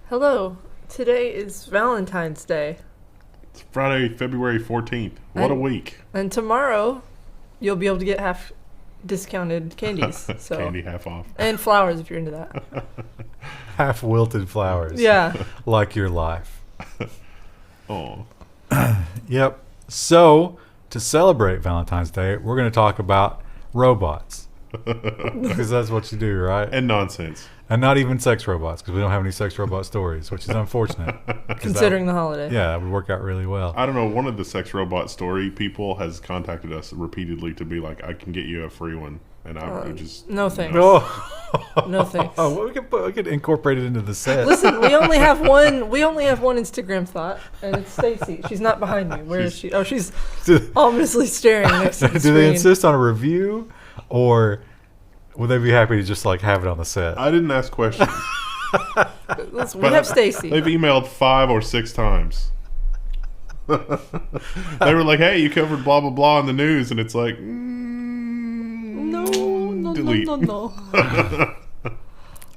Hello. Today is Valentine's Day. It's Friday, February 14th. What a week. And tomorrow, you'll be able to get half discounted candies. So. Candy half off. And flowers if you're into that. Half wilted flowers. Yeah. Like your life. Oh. Yep. So, to celebrate Valentine's Day, we're going to talk about robots. Because that's what you do, right? And nonsense. And not even sex robots, because we don't have any sex robot stories, which is unfortunate. Considering the holiday. Yeah, that would work out really well. I don't know, one of the sex robot story people has contacted us repeatedly to be like, I can get you a free one. And I would just... No thanks. Oh. No thanks. Oh, we could incorporate it into the set. Listen, we only have one Instagram thought, and it's Stacy. She's not behind me. Where is she? Oh, she's ominously staring next to the Do screen. they insist on a review, or would they be happy to just like have it on the set? I didn't ask questions. Listen, we have Stacy. They've emailed 5 or 6 times. They were like, hey, you covered blah, blah, blah in the news. And it's like, delete. No.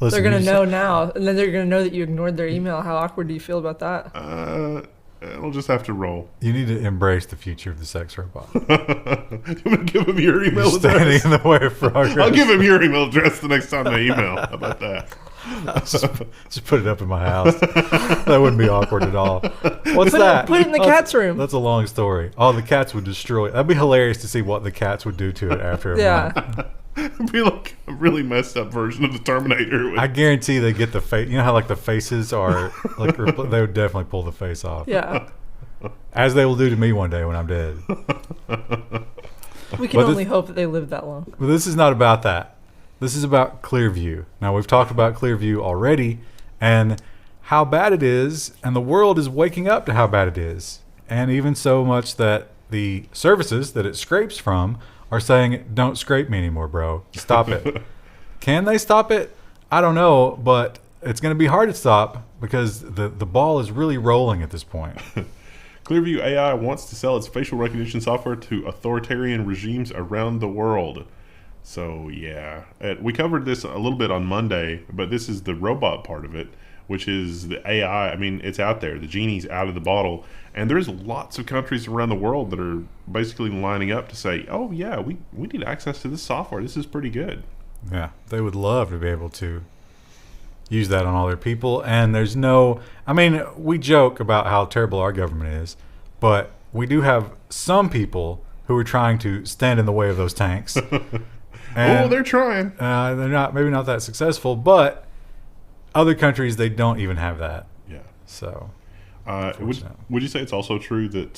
Listen, They're going to know now. And then they're going to know that you ignored their email. How awkward do you feel about that? It'll just have to roll. You need to embrace the future of the sex robot. I'm going to give him your email You're standing address. in the way of progress. I'll give him your email address the next time they email. How about that? Just put it up in my house. That wouldn't be awkward at all. What's that? Put it in the cat's room. That's a long story. Oh, the cats would destroy it. That'd be hilarious to see what the cats would do to it after a month. It'd be like a really messed up version of the Terminator. I guarantee they get the face. You know how like the faces are like they would definitely pull the face off. Yeah. As they will do to me one day when I'm dead. We can only hope that they live that long. But this is not about that. This is about Clearview. Now, we've talked about Clearview already and how bad it is, and the world is waking up to how bad it is. And even so much that the services that it scrapes from are saying, don't scrape me anymore, bro. Stop it. Can they stop it? I don't know, but it's going to be hard to stop because the ball is really rolling at this point. Clearview AI wants to sell its facial recognition software to authoritarian regimes around the world. So, yeah. We covered this a little bit on Monday, but this is the robot part of it, which is the AI. I mean, it's out there. The genie's out of the bottle. And there's lots of countries around the world that are basically lining up to say, oh, yeah, we need access to this software. This is pretty good. Yeah, they would love to be able to use that on all their people. And there's no... I mean, we joke about how terrible our government is, but we do have some people who are trying to stand in the way of those tanks. And, they're trying. They're maybe not that successful, but other countries, they don't even have that. Yeah. So... would you say it's also true that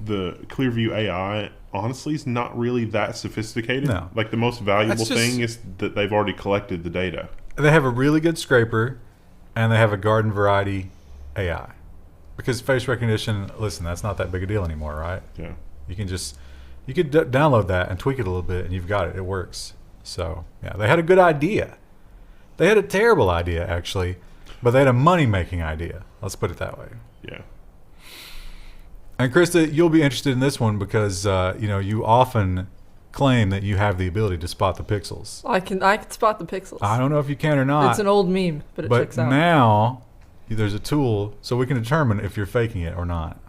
the Clearview AI honestly is not really that sophisticated? No. Like the most valuable thing is that they've already collected the data. They have a really good scraper, and they have a garden variety AI. Because face recognition, listen, that's not that big a deal anymore, right? Yeah. You could download that and tweak it a little bit, and you've got it. It works. So, yeah, they had a good idea. They had a terrible idea, actually. But they had a money-making idea. Let's put it that way. Yeah. And Krista, you'll be interested in this one because you often claim that you have the ability to spot the pixels. I can spot the pixels. I don't know if you can or not. It's an old meme, but it checks out. But now there's a tool so we can determine if you're faking it or not.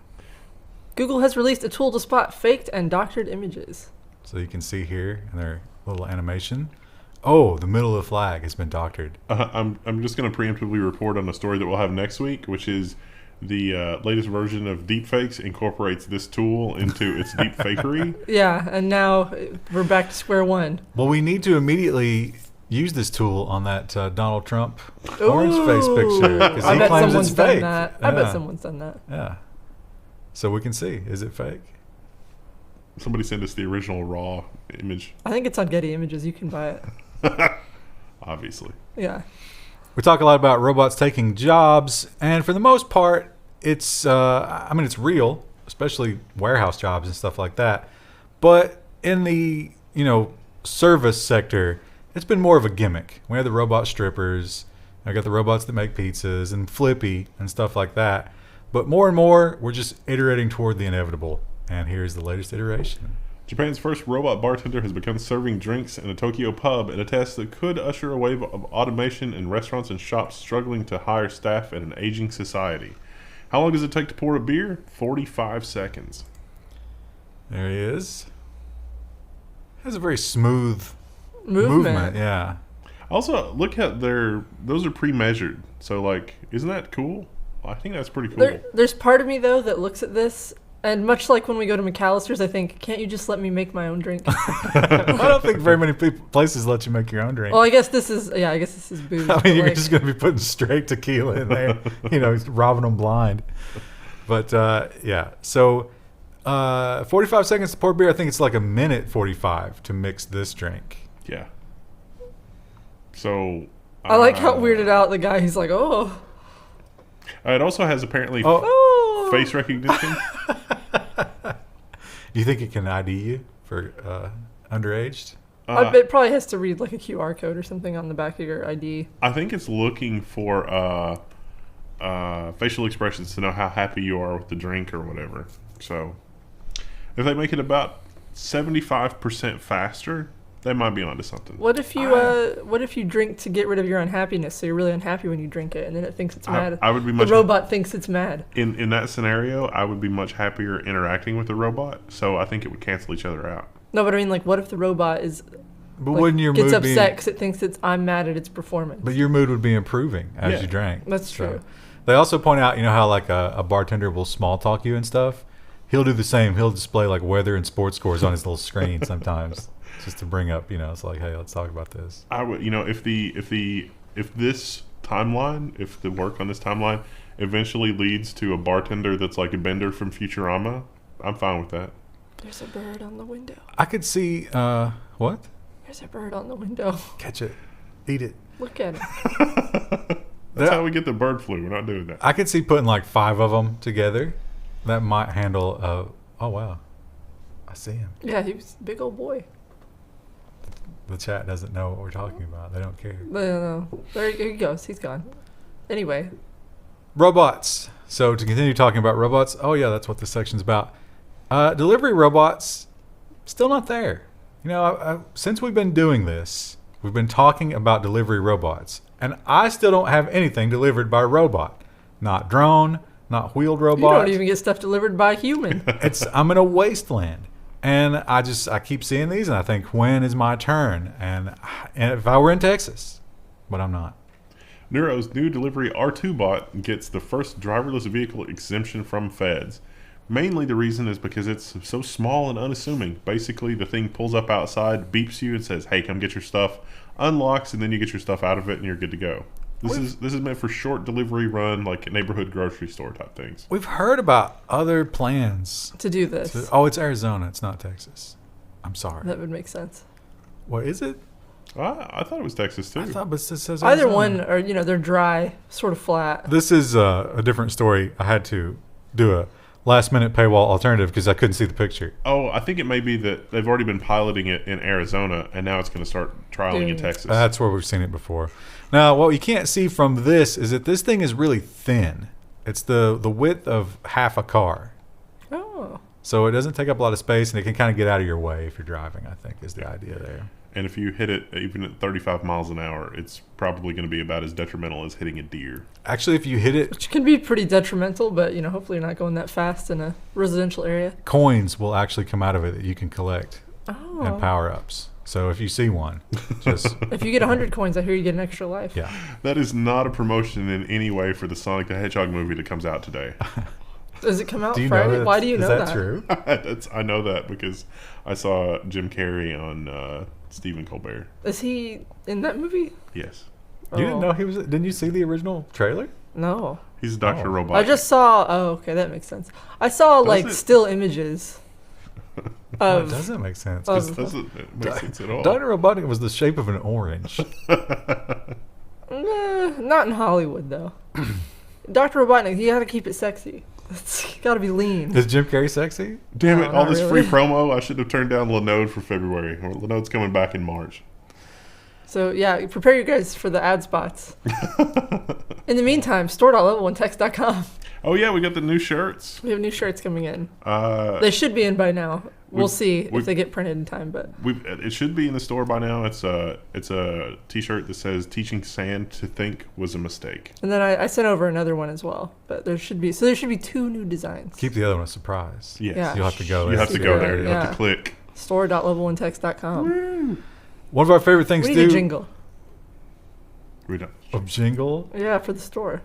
Google has released a tool to spot faked and doctored images. So you can see here in their little animation. Oh, the middle of the flag has been doctored. I'm just going to preemptively report on a story that we'll have next week, which is the latest version of deepfakes incorporates this tool into its deep fakery. Yeah, and now we're back to square one. Well, we need to immediately use this tool on that Donald Trump orange face picture because he claims it's fake. I bet someone's done that. Yeah. So we can see, is it fake? Somebody send us the original raw image. I think it's on Getty Images. You can buy it. Obviously. Yeah. We talk a lot about robots taking jobs, and for the most part, it's it's real, especially warehouse jobs and stuff like that. But in the service sector, it's been more of a gimmick. We have the robot strippers. I got the robots that make pizzas and Flippy and stuff like that. But more and more, we're just iterating toward the inevitable. And here's the latest iteration. Japan's first robot bartender has begun serving drinks in a Tokyo pub in a test that could usher a wave of automation in restaurants and shops struggling to hire staff in an aging society. How long does it take to pour a beer? 45 seconds. There he is. Has a very smooth movement. Yeah. Also, look at those are pre-measured. So, like, isn't that cool? I think that's pretty cool. There's part of me, though, that looks at this, and much like when we go to McAllister's, I think, can't you just let me make my own drink? I don't think very many places let you make your own drink. Well, I guess this is booze. I mean, you're just going to be putting straight tequila in there, robbing them blind. But, yeah. So, 45 seconds to pour beer. I think it's like a minute 45 to mix this drink. Yeah. So... I like how weirded out the guy, he's like, oh... It also has apparently face recognition. You think it can ID you for underage? It probably has to read like a QR code or something on the back of your ID. I think it's looking for facial expressions to know how happy you are with the drink or whatever. So if they make it about 75% faster, they might be onto something. What if you drink to get rid of your unhappiness, so you're really unhappy when you drink it, and then it thinks it's mad? I would be much. The robot thinks it's mad. In that scenario, I would be much happier interacting with the robot. So I think it would cancel each other out. No, but I mean, like, what if the robot is? But wouldn't your gets mood upset because it thinks I'm mad at its performance? But your mood would be improving as you drank. That's true. They also point out, how like a bartender will small talk you and stuff. He'll do the same. He'll display like weather and sports scores on his little screen sometimes. Just to bring up, it's like, hey, let's talk about this. I would, if the work on this timeline eventually leads to a bartender that's like a Bender from Futurama, I'm fine with that. There's a bird on the window. I could see, what? There's a bird on the window. Catch it. Eat it. Look at it. That's how we get the bird flu. We're not doing that. I could see putting like 5 of them together. That might handle, oh, wow. I see him. Yeah, he was a big old boy. The chat doesn't know what we're talking about. They don't care. No. There he goes. He's gone. Anyway. Robots. So to continue talking about robots, oh yeah, that's what this section's about. Delivery robots, still not there. Since we've been doing this, we've been talking about delivery robots. And I still don't have anything delivered by a robot. Not drone, not wheeled robot. You don't even get stuff delivered by a human. I'm in a wasteland. And I keep seeing these, and I think, when is my turn? And if I were in Texas, but I'm not. Nuro's new delivery R2 bot gets the first driverless vehicle exemption from feds. Mainly the reason is because it's so small and unassuming. Basically, the thing pulls up outside, beeps you, and says, hey, come get your stuff, unlocks, and then you get your stuff out of it, and you're good to go. This is meant for short delivery run, like neighborhood grocery store type things. We've heard about other plans to do this. It's Arizona. It's not Texas. I'm sorry. That would make sense. What is it? I thought it was Texas too. I thought, but it says Arizona. Either one, or they're dry, sort of flat. This is a different story. I had to do a last-minute paywall alternative because I couldn't see the picture. Oh, I think it may be that they've already been piloting it in Arizona, and now it's going to start trialing in Texas. That's where we've seen it before. Now, what you can't see from this is that this thing is really thin. It's the width of half a car. Oh. So it doesn't take up a lot of space, and it can kind of get out of your way if you're driving, I think, is the idea there. And if you hit it even at 35 miles an hour, it's probably going to be about as detrimental as hitting a deer. Actually, if you hit it... Which can be pretty detrimental, but, hopefully you're not going that fast in a residential area. Coins will actually come out of it that you can collect and power-ups. So if you see one, just... If you get 100 coins, I hear you get an extra life. Yeah. That is not a promotion in any way for the Sonic the Hedgehog movie that comes out today. Does it come out Friday? Friday? Why do you know that? Is that true? I know that because I saw Jim Carrey on Stephen Colbert. Is he in that movie? Yes. You didn't know he was... Didn't you see the original trailer? No. He's Dr. Robot. I just saw... Oh, okay, that makes sense. I saw, still images. It doesn't make sense. It doesn't make sense at all. Dr. Robotnik was the shape of an orange. Not in Hollywood, though. Dr. Robotnik, you got to keep it sexy. It's got to be lean. Is Jim Carrey sexy? Damn it, all this free promo. I should have turned down Linode for February. Linode's coming back in March. So, yeah, prepare you guys for the ad spots. In the meantime, store.level1text.com. Oh yeah, we got the new shirts. We have new shirts coming in. They should be in by now. We'll see if they get printed in time, but it should be in the store by now. It's a T-shirt that says "Teaching sand to think was a mistake." And then I sent over another one as well. But there should be 2 new designs. Keep the other one a surprise. Yes. Yeah. You'll have to go there. You have to go there. You Yeah. have to click. Store.level1text.com. One of our favorite things We to need do. a jingle. We don't. A jingle? Yeah, for the store.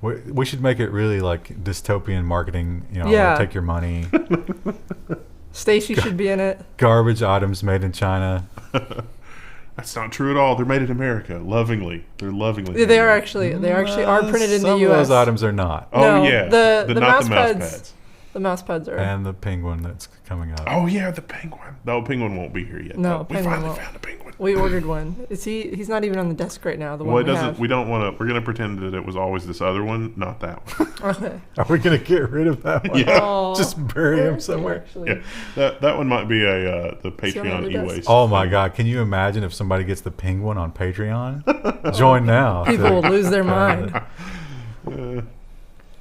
We should make it really like dystopian marketing. You know, Yeah. take your money. Stacy should be in it. Garbage items made in China. That's not true at all. They're made in America, lovingly. They're lovingly. Yeah, they are actually are printed in the Some U.S. of those items are not. Oh No, yeah, the not mouse the mouse pads. pads. The mouse pads are. And the penguin that's coming up. Oh yeah, the penguin. No, penguin won't be here yet. No, though. We penguin finally won't. found a penguin. We ordered one. Is he? He's not even on the desk right now. The one Well, it we doesn't. have. We don't want to. We're gonna pretend that it was always this other one, not that one. Okay. Are we going to get rid of that one? Yeah. Oh, Just bury where him is he somewhere. actually? Yeah, that one might be a the on Patreon the desk? e-waste. Oh my God! Can you imagine if somebody gets the penguin on Patreon? Join now. People will lose their mind.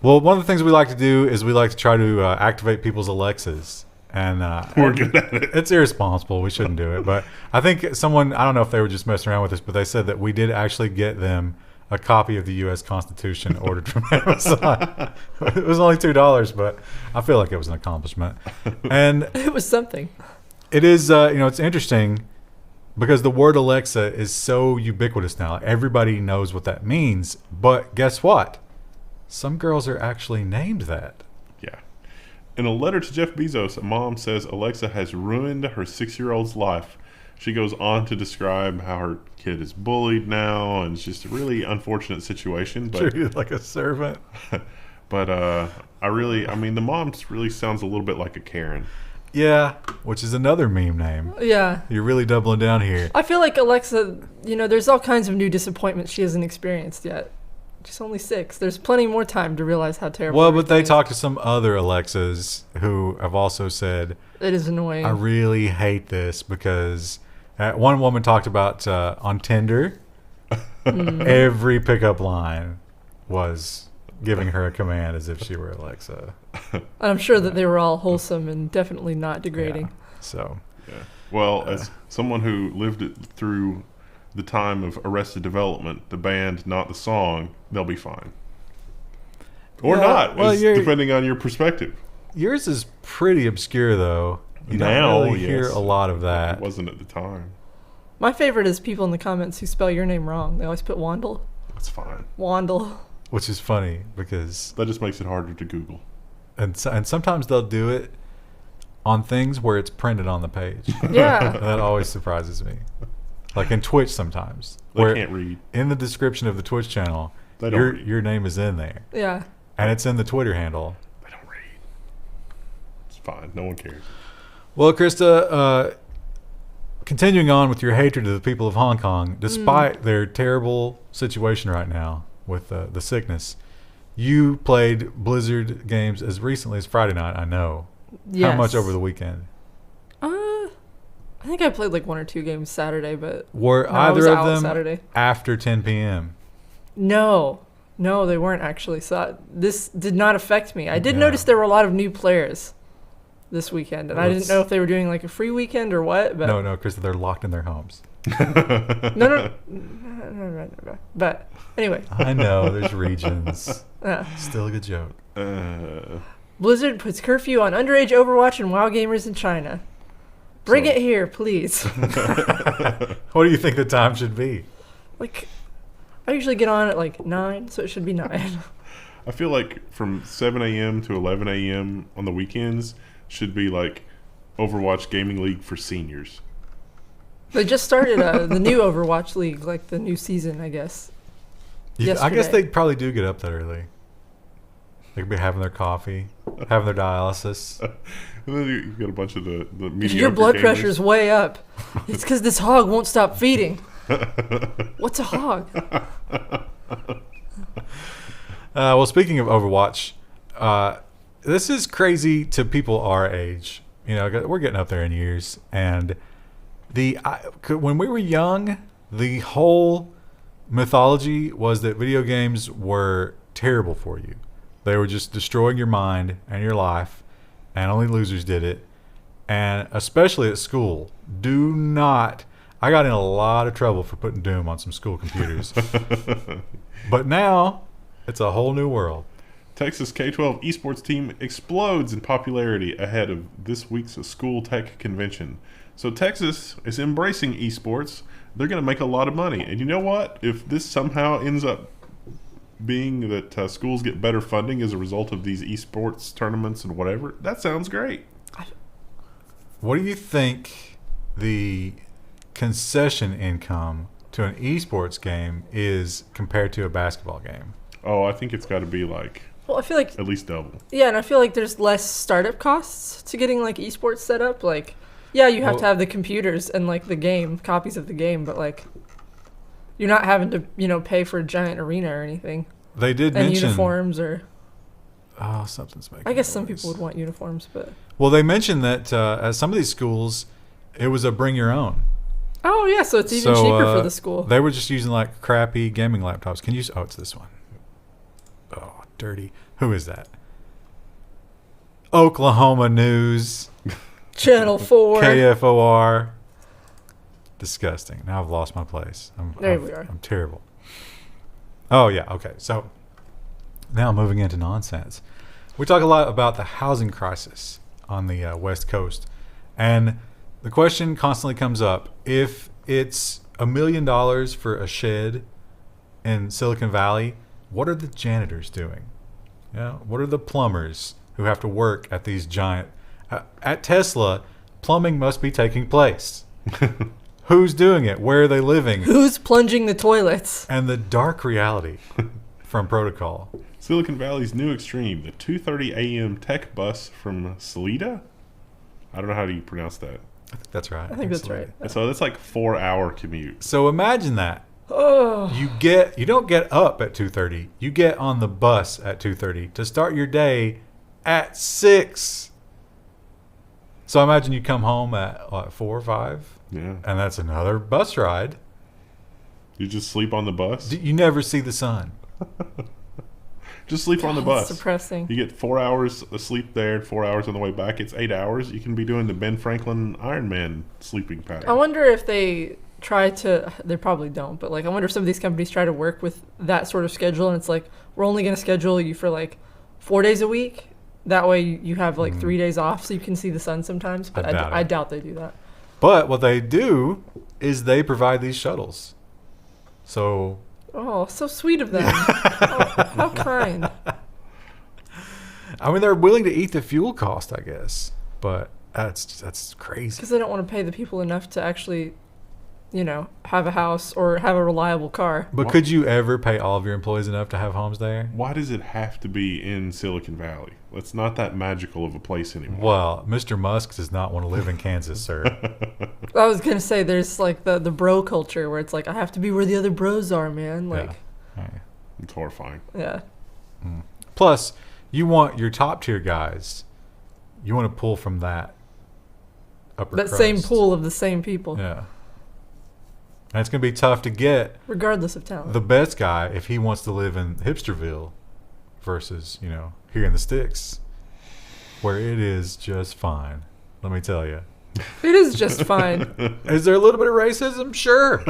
Well, one of the things we like to do is we like to try to activate people's Alexas, and We're good at it. it's irresponsible. We shouldn't do it, but I think someone, I don't know if they were just messing around with us, but they said that we did actually get them a copy of the U.S. Constitution ordered from Amazon. It was only $2, but I feel like it was an accomplishment. And It was something. it is, it's interesting because the word Alexa is so ubiquitous now. Everybody knows what that means. But guess what? Some girls are actually named that. Yeah. In a letter to Jeff Bezos, a mom says Alexa has ruined her 6-year-old's life. She goes on to describe how her kid is bullied now, and it's just a really unfortunate situation. But Treated like a servant. but the mom really sounds a little bit like a Karen. Yeah, which is another meme name. Yeah. You're really doubling down here. I feel like Alexa, there's all kinds of new disappointments she hasn't experienced yet. She's only 6. There's plenty more time to realize how terrible. Well, but they everything is. talked to some other Alexas who have also said, It is annoying. I really hate this because one woman talked about on Tinder, every pickup line was giving her a command as if she were Alexa. And I'm sure that they were all wholesome and definitely not degrading. Yeah, so, Yeah. Well, as someone who lived it through the time of Arrested Development, the band, not the song, they'll be fine. Or Yeah, not, well, depending on your perspective. yours is pretty obscure, though. You Now, don't really hear yes. a lot of that. It wasn't at the time. My favorite is people in the comments who spell your name wrong. They always put Wandle. That's fine. Wandle. Which is funny because That just makes it harder to Google. and sometimes they'll do it on things where it's printed on the page. Yeah. That always surprises me. Like in Twitch sometimes. They where can't read. in the description of the Twitch channel, They don't read. your name is in there. Yeah. And it's in the Twitter handle. They don't read. It's fine. No one cares. Well, Krista, continuing on with your hatred of the people of Hong Kong, despite their terrible situation right now with the sickness, you played Blizzard games as recently as Friday night, I know. Yes. How much over the weekend? I think I played like 1 or 2 games Saturday, but Were no, I was either of out them Saturday. after 10 p.m.? No, they weren't actually. So this did not affect me. I did Yeah. notice there were a lot of new players this weekend, and I Well, didn't know if they were doing like a free weekend or what. But No, Krista, they're locked in their homes. no. But anyway, I know, there's regions. uh, Still a good joke. Blizzard puts curfew on underage Overwatch and WoW gamers in China. Bring So- it here, please. What do you think the time should be? Like, I usually get on at like 9, so it should be 9. I feel like from 7 a.m. to 11 a.m. on the weekends should be like Overwatch Gaming League for seniors. They just started the new Overwatch League, like the new season, I guess. I guess Yesterday. they probably do get up that early. They could be having their coffee, having their dialysis. And then you've got a bunch of the If mediocre your blood gamers. pressure's way up, it's because this hog won't stop feeding. What's a hog? Well, speaking of Overwatch, this is crazy to people our age. You know, we're getting up there in years, and when we were young, the whole mythology was that video games were terrible for you. They were just destroying your mind and your life, and only losers did it. And especially at school, do not. I got in a lot of trouble for putting Doom on some school computers. But now, it's a whole new world. Texas K-12 esports team explodes in popularity ahead of this week's school tech convention. So Texas is embracing esports. They're going to make a lot of money. And you know what? If this somehow ends up being that schools get better funding as a result of these esports tournaments and whatever, that sounds great. What do you think the concession income to an esports game is compared to a basketball game? Oh, I think it's got to be like, well, I feel like at least double. Yeah, and I feel like there's less startup costs to getting like esports set up. Like, yeah, you have to have the computers and like the game, copies of the game, but like you're not having to, pay for a giant arena or anything. They did and mention uniforms or. Oh, something's making. I guess noise. some people would want uniforms, but. Well, they mentioned that at some of these schools, it was a bring your own. Oh yeah, so it's even cheaper for the school. They were just using like crappy gaming laptops. Can you? Oh, it's this one. Oh, dirty. Who is that? Oklahoma News. Channel 4. KFOR. Disgusting. Now I've lost my place. There we are. I'm terrible. Oh yeah. Okay. So now moving into nonsense. We talk a lot about the housing crisis on the West Coast, and the question constantly comes up: if it's $1 million for a shed in Silicon Valley, what are the janitors doing? What are the plumbers who have to work at these giant? At Tesla, plumbing must be taking place. Who's doing it? Where are they living? Who's plunging the toilets? And the dark reality from Protocol. Silicon Valley's new extreme, the 2:30 a.m. tech bus from Salida. I don't know how do you pronounce that. I think that's right. I think that's right. So that's like 4-hour commute. So imagine that. Oh. You don't get up at 2:30. You get on the bus at 2:30 to start your day at 6. So imagine you come home at what, 4 or 5. Yeah. And that's another bus ride. You just sleep on the bus? You never see the sun. Just sleep on the bus. That's depressing. You get 4 hours of sleep there and 4 hours on the way back. It's 8 hours. You can be doing the Ben Franklin Iron Man sleeping pattern. I wonder if they try to, they probably don't, but like I wonder if some of these companies try to work with that sort of schedule, and it's like, we're only going to schedule you for like 4 days a week. That way you have like 3 days off so you can see the sun sometimes, but I doubt they do that. But what they do is they provide these shuttles. So... Oh, so sweet of them. Oh, how kind. I mean, they're willing to eat the fuel cost, I guess. But that's crazy. Because they don't want to pay the people enough to actually, have a house or have a reliable car. But could you ever pay all of your employees enough to have homes there? Why does it have to be in Silicon Valley? It's not that magical of a place anymore. Well, Mr. Musk does not want to live in Kansas, sir. I was going to say, there's like the bro culture where it's like, I have to be where the other bros are, man. Like, Yeah. It's horrifying. Yeah. Plus, you want your top tier guys. You want to pull from that upper That crust. same pool of the same people. Yeah. And it's going to be tough to get Regardless of talent. the best guy if he wants to live in Hipsterville versus, here in the sticks, where it is just fine. Let me tell you. It is just fine. Is there a little bit of racism? Sure.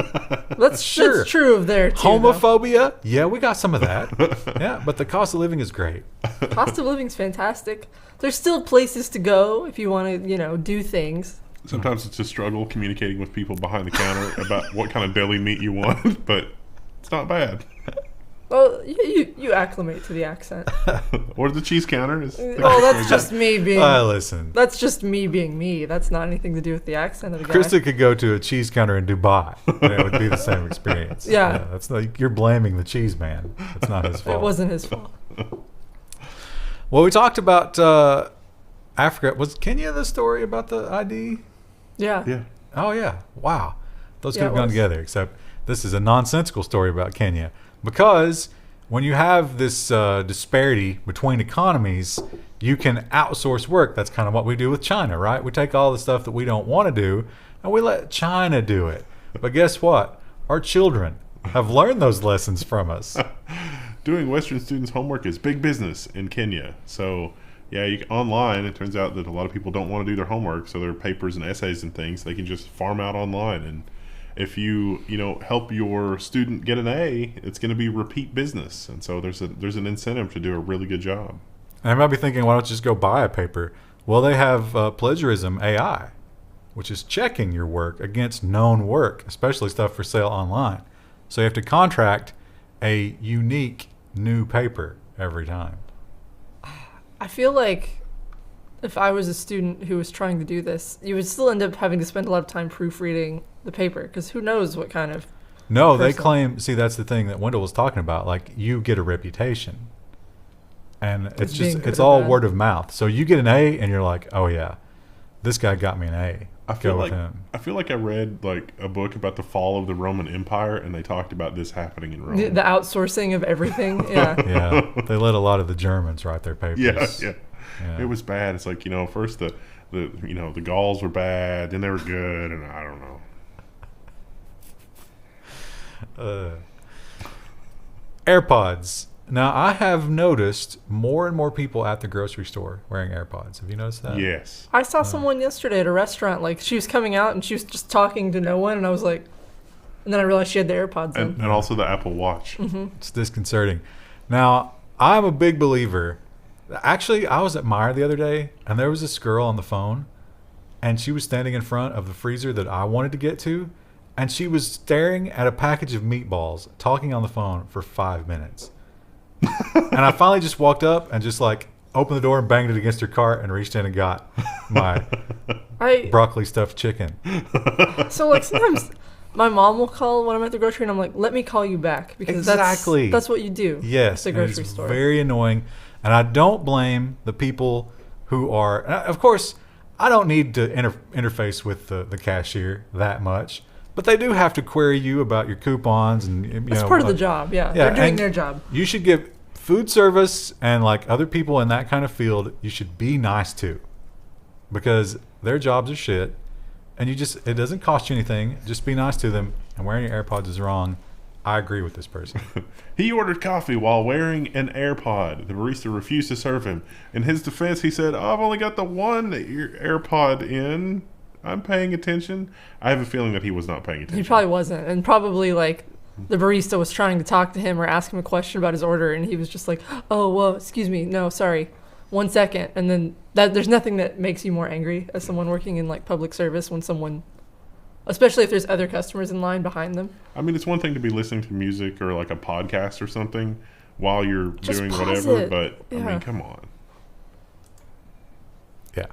That's true of there, too. Homophobia? Yeah, we got some of that. Yeah, but the cost of living is great. Though. Cost of living's fantastic. There's still places to go if you want to, do things. Sometimes it's a struggle communicating with people behind the counter about what kind of deli meat you want, but it's not bad. Well, you acclimate to the accent. Or the cheese counter. That's just me being... Listen. That's just me being me. That's not anything to do with the accent of the guy. Krista could go to a cheese counter in Dubai, and it would be the same experience. Yeah. That's like you're blaming the cheese man. It's not his fault. It wasn't his fault. Well, we talked about Africa. Was Kenya the story about the ID? Yeah. Yeah. Oh, yeah. Wow. Those could Yeah, have it gone was. together, except this is a nonsensical story about Kenya. Because when you have this disparity between economies, you can outsource work. That's kind of what we do with China, right? We take all the stuff that we don't want to do, and we let China do it. But guess what? Our children have learned those lessons from us. Doing Western students' homework is big business in Kenya. So, yeah, online, it turns out that a lot of people don't want to do their homework, so their papers and essays and things, they can just farm out online. And if you help your student get an A, it's going to be repeat business. And so there's an incentive to do a really good job. I might be thinking, why don't you just go buy a paper? Well, they have plagiarism AI, which is checking your work against known work, especially stuff for sale online. So you have to contract a unique new paper every time. I feel like if I was a student who was trying to do this, you would still end up having to spend a lot of time proofreading the paper, because who knows what kind of No, person. they claim, see, that's the thing that Wendell was talking about. Like, you get a reputation. And it's all bad. word of mouth. So you get an A and you're like, oh yeah, this guy got me an A. I feel with like him. I feel like I read like a book about the fall of the Roman Empire, and they talked about this happening in Rome. the outsourcing of everything. Yeah. Yeah, they let a lot of the Germans write their papers. Yeah. It was bad. It's like, first the Gauls were bad, then they were good, and I don't know. AirPods. Now, I have noticed more and more people at the grocery store wearing AirPods. Have you noticed that? Yes. I saw someone yesterday at a restaurant, like she was coming out and she was just talking to no one, and I was like, and then I realized she had the AirPods in. And also the Apple Watch. Mm-hmm. It's disconcerting. Now, I'm a big believer. Actually, I was at Meijer the other day, and there was this girl on the phone, and she was standing in front of the freezer that I wanted to get to, and she was staring at a package of meatballs, talking on the phone for 5 minutes. And I finally just walked up and just like opened the door and banged it against her cart and reached in and got my broccoli stuffed chicken. So like sometimes my mom will call when I'm at the grocery, and I'm like, let me call you back, because Exactly. that's what you do. Yes, at the and grocery it's store. very annoying. And I don't blame the people who are, of course, I don't need to interface with the cashier that much, but they do have to query you about your coupons. And That's part of the job. Yeah, Yeah, they're doing and their job. You should give food service and like other people in that kind of field, you should be nice to, because their jobs are shit, and it doesn't cost you anything. Just be nice to them. And wearing your AirPods is wrong. I agree with this person. He ordered coffee while wearing an AirPod. The barista refused to serve him. In his defense, he said, I've only got the one AirPod in. I'm paying attention. I have a feeling that he was not paying attention. He probably wasn't, and probably like the barista was trying to talk to him or ask him a question about his order, and he was just like, oh, well, excuse me, no, sorry, 1 second. And then there's nothing that makes you more angry as someone working in like public service when someone, especially if there's other customers in line behind them. I mean, it's one thing to be listening to music or like a podcast or something while you're Just doing pause whatever, it. but I Yeah. mean, come on. Yeah.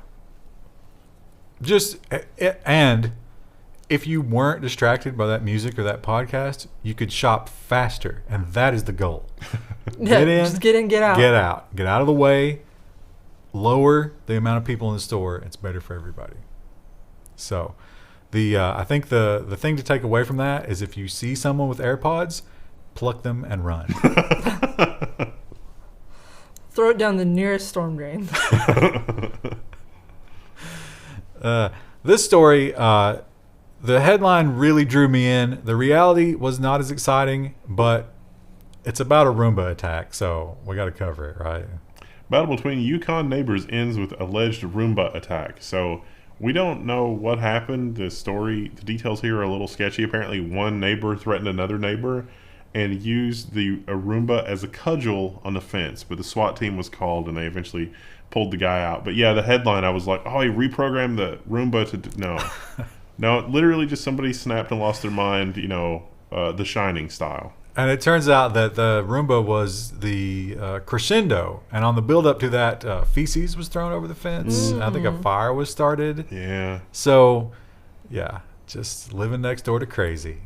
And if you weren't distracted by that music or that podcast, you could shop faster, and that is the goal. Yeah, Get in, just get in, get out. Get out. Get out of the way. Lower the amount of people in the store. It's better for everybody. So, I think the thing to take away from that is if you see someone with AirPods, pluck them and run. Throw it down the nearest storm drain. This story, the headline really drew me in. The reality was not as exciting, but it's about a Roomba attack, so we got to cover it, right? Battle between Yukon neighbors ends with alleged Roomba attack. So we don't know what happened. The details here are a little sketchy. Apparently one neighbor threatened another neighbor and used a Roomba as a cudgel on the fence, but the SWAT team was called and they eventually pulled the guy out. But yeah, the headline, I was like, oh, he reprogrammed the Roomba to no, literally just somebody snapped and lost their mind, The Shining style. And it turns out that the Roomba was the crescendo, and on the build up to that, feces was thrown over the fence. I think a fire was started. Yeah. So, yeah, just living next door to crazy.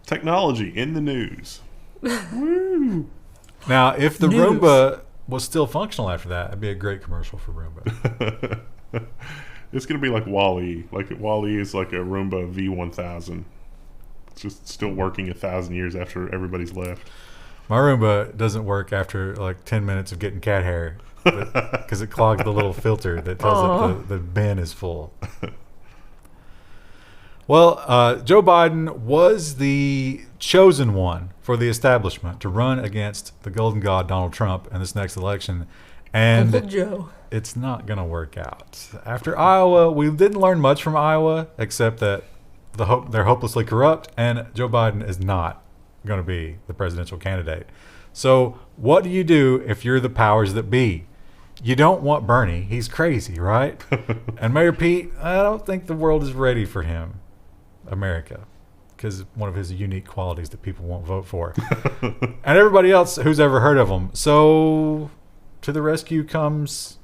Technology in the news. Woo! Now, if the News. Roomba was still functional after that, it'd be a great commercial for Roomba. It's going to be like Wall-E. Like Wall-E is like a Roomba V1000. It's just still working 1,000 years after everybody's left. My Roomba doesn't work after like 10 minutes of getting cat hair because it clogs the little filter that tells it the bin is full. Well, Joe Biden was the chosen one for the establishment to run against the golden god Donald Trump in this next election. And Uncle Joe. it's not going to work out. After Iowa, we didn't learn much from Iowa, except that they're hopelessly corrupt, and Joe Biden is not going to be the presidential candidate. So what do you do if you're the powers that be? You don't want Bernie. He's crazy, right? And Mayor Pete, I don't think the world is ready for him, America, because one of his unique qualities that people won't vote for. And everybody else who's ever heard of him. So to the rescue comes...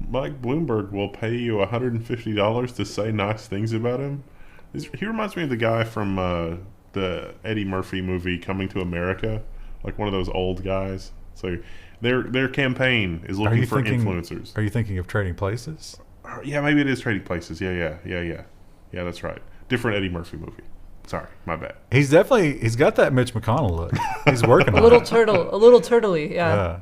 Mike Bloomberg will pay you $150 to say nice things about him. He reminds me of the guy from the Eddie Murphy movie Coming to America, like one of those old guys. So their campaign is looking for influencers. Are you thinking of Trading Places? Yeah, maybe it is Trading Places. Yeah, that's right. Different Eddie Murphy movie. Sorry, my bad. He's got that Mitch McConnell look. He's working on a little turtley, yeah.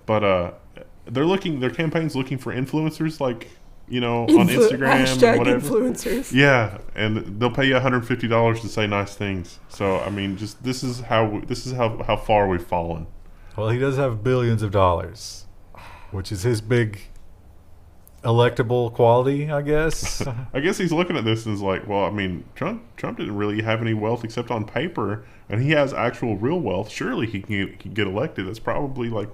But their campaign's looking for influencers, like, you know, on Instagram, hashtag whatever. Influencers. Yeah, and they'll pay you $150 to say nice things. So I mean, just this is how far we've fallen. Well, he does have billions of dollars, which is his big electable quality, I guess. I guess he's looking at this and is like, well, I mean, Trump didn't really have any wealth except on paper, and he has actual real wealth. Surely he can get elected. That's probably like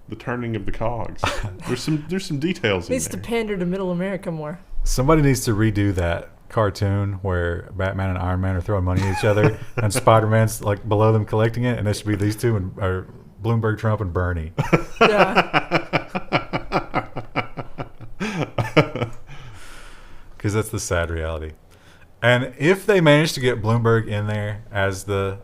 the turning of the cogs. There's some details in there. Needs to pander to middle America more. Somebody needs to redo that cartoon where Batman and Iron Man are throwing money at each other and Spider-Man's like below them collecting it, and it should be these two or Bloomberg, Trump, and Bernie. Yeah. Because that's the sad reality. And if they manage to get Bloomberg in there as the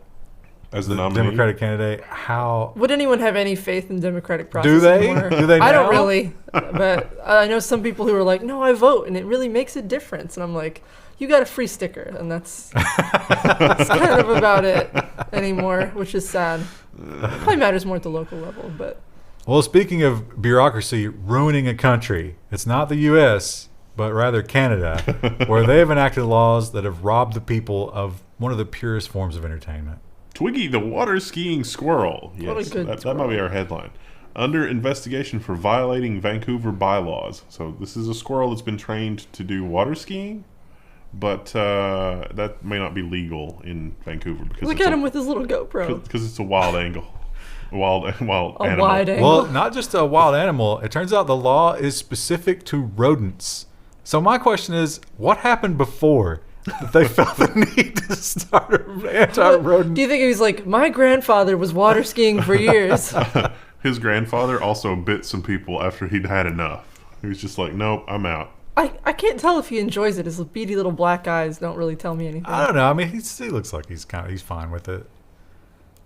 nominee, Democratic candidate, how would anyone have any faith in democratic process? do they? Anymore? Do they? I now? don't really, but I know some people who are like, "No, I vote, and it really makes a difference." And I'm like, "You got a free sticker," and that's kind of about it anymore, which is sad. Probably matters more at the local level, but. Well, speaking of bureaucracy ruining a country, it's not the U.S., but rather Canada, where they have enacted laws that have robbed the people of one of the purest forms of entertainment. Twiggy, the water skiing squirrel. Yes, that might be our headline. Under investigation for violating Vancouver bylaws. So this is a squirrel that's been trained to do water skiing, but that may not be legal in Vancouver. Because look at him with his little GoPro. Because it's a wild angle. Wild animal. Wide angle. Well, not just a wild animal. It turns out the law is specific to rodents. So my question is, what happened before that they felt the need to start an anti-rodent? Do you think he was like, my grandfather was water skiing for years? His grandfather also bit some people after he'd had enough. He was just like, nope, I'm out. I can't tell if he enjoys it. His beady little black eyes don't really tell me anything. I don't know. I mean, he looks like he's fine with it.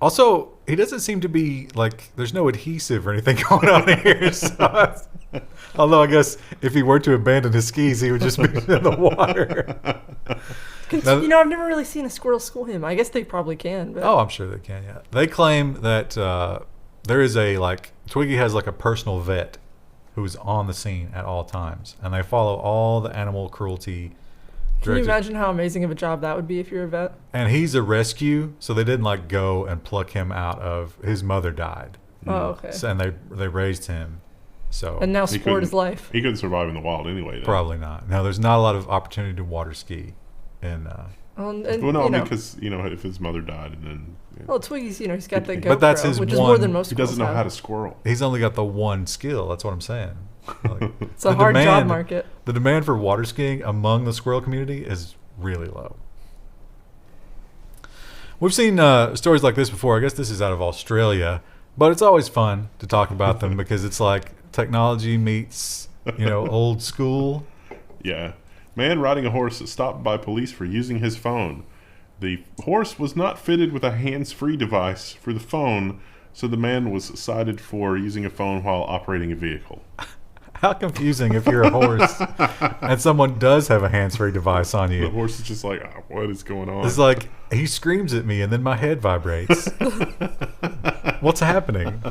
Also, he doesn't seem to be like there's no adhesive or anything going on here. So although I guess if he were to abandon his skis, he would just be in the water. Now, I've never really seen a squirrel school him. I guess they probably can. But. Oh, I'm sure they can. Yeah, they claim that there is Twiggy has like a personal vet who's on the scene at all times, and they follow all the animal cruelty. Can you imagine how amazing of a job that would be if you're a vet? And he's a rescue, so they didn't go and pluck him out of his mother died. Oh, okay. So, and they raised him. So and now sport is life. He couldn't survive in the wild anyway. Though. Probably not. No, there's not a lot of opportunity to water ski. Because if his mother died and then. Yeah. Well, Twiggy's he's got the GoPro, but that's his which is more than most. He doesn't know how to squirrel. He's only got the one skill. That's what I'm saying. It's a hard job market. The demand for water skiing among the squirrel community is really low. We've seen stories like this before. I guess this is out of Australia, but it's always fun to talk about them because it's like technology meets old school. Yeah. Man riding a horse stopped by police for using his phone. The horse was not fitted with a hands-free device for the phone, so the man was cited for using a phone while operating a vehicle. How confusing if you're a horse and someone does have a hands-free device on you. The horse is just like, what is going on? It's like, he screams at me and then my head vibrates. What's happening?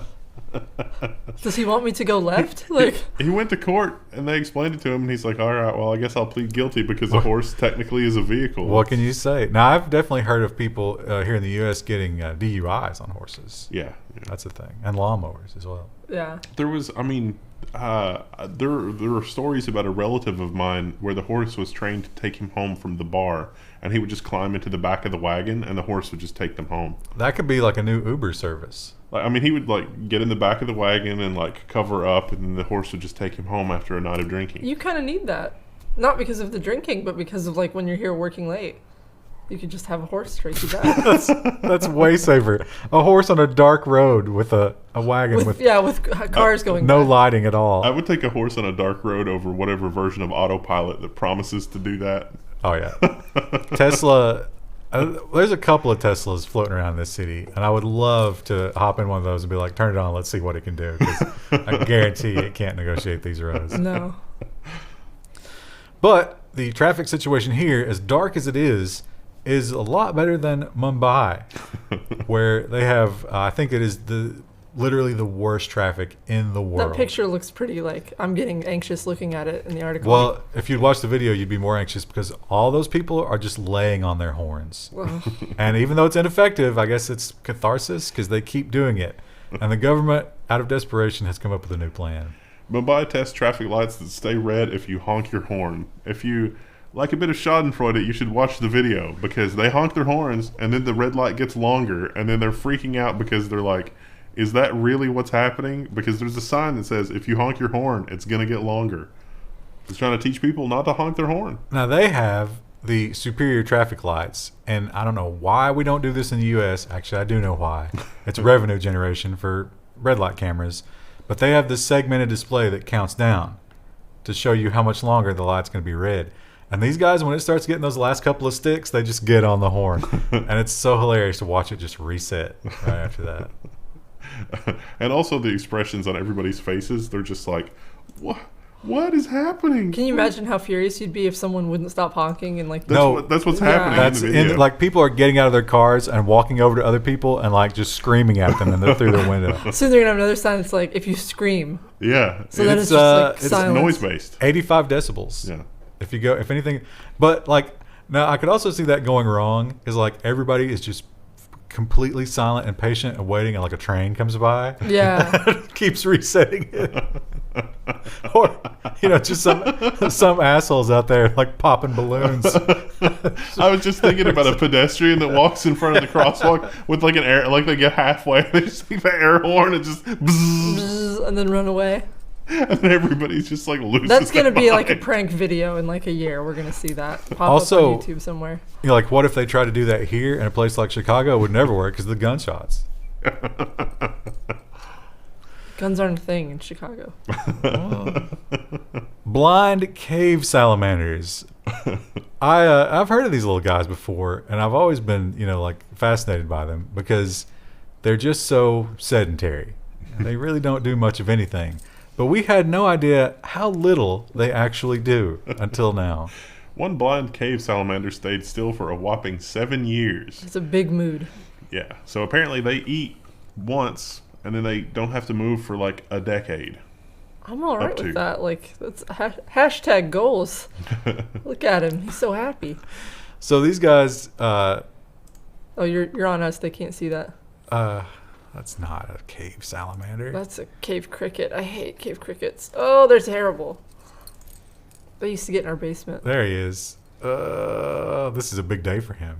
Does he want me to go left? Like, He went to court and they explained it to him, and he's like, all right, well, I guess I'll plead guilty because the horse technically is a vehicle. What can you say? Now, I've definitely heard of people here in the U.S. getting DUIs on horses. Yeah. That's a thing. And lawnmowers as well. yeah. There was, I mean, there were stories about a relative of mine where the horse was trained to take him home from the bar, and he would just climb into the back of the wagon, and the horse would just take them home. That could be like a new Uber service. Like, I mean, he would like get in the back of the wagon and like cover up, and then the horse would just take him home after a night of drinking. You kind of need that. Not because of the drinking, but because of like when you're here working late. You could just have a horse straight to that. That's way safer. A horse on a dark road with a wagon with cars going no by. lighting at all. I would take a horse on a dark road over whatever version of autopilot that promises to do that. Oh, yeah. Tesla, there's a couple of Teslas floating around this city, and I would love to hop in one of those and be like, turn it on, let's see what it can do. Because I guarantee it can't negotiate these roads. No. But the traffic situation here, as dark as it is a lot better than Mumbai, where they have, I think it is literally the worst traffic in the world. That picture looks pretty like, I'm getting anxious looking at it in the article. Well, if you'd watch the video, you'd be more anxious because all those people are just laying on their horns. And even though it's ineffective, I guess it's catharsis because they keep doing it. And the government, out of desperation, has come up with a new plan. Mumbai tests traffic lights that stay red if you honk your horn. If you like a bit of schadenfreude, you should watch the video because they honk their horns and then the red light gets longer and then they're freaking out because they're like, is that really what's happening? Because there's a sign that says if you honk your horn, it's going to get longer. It's trying to teach people not to honk their horn. Now, they have the superior traffic lights, and I don't know why we don't do this in the U.S. Actually, I do know why. It's revenue generation for red light cameras. But they have this segmented display that counts down to show you how much longer the light's going to be red. And these guys, when it starts getting those last couple of sticks, they just get on the horn. And it's so hilarious to watch it just reset right after that. And also the expressions on everybody's faces, they're just like, what is happening? Can you imagine how furious you'd be if someone wouldn't stop honking and like... That's what's happening That's in the video. like people are getting out of their cars and walking over to other people and like just screaming at them through their window. Soon they're going to have another sign that's like, if you scream. Yeah. So then it's just like it's silence. noise-based. 85 decibels. Yeah. If anything, but like, now I could also see that going wrong is like everybody is just completely silent and patient and waiting and like a train comes by. Yeah. It keeps resetting it. Or, just some assholes out there like popping balloons. I was just thinking about a pedestrian that walks in front of the crosswalk with like an air, like they get halfway, they just leave the air horn and just bzzz, and then run away. and everybody's just like losing. That's gonna be like a mind. prank video in like a year. We're gonna see that pop Also, up on YouTube somewhere. Like, what if they tried to do that here in a place like Chicago? It would never work because of the gunshots. Guns aren't a thing in Chicago. Blind cave salamanders. I've heard of these little guys before, and I've always been, like fascinated by them because they're just so sedentary. They really don't do much of anything. But we had no idea how little they actually do until now. One blind cave salamander stayed still for a whopping 7 years. It's a big mood. Yeah. So apparently they eat once, and then they don't have to move for like a decade. I'm all right Up to. with that. Like, that's hashtag goals. Look at him. He's so happy. So these guys, Oh, you're on us. They can't see that. that's not a cave salamander. That's a cave cricket. I hate cave crickets. Oh, they're terrible. They used to get in our basement. There he is. This is a big day for him.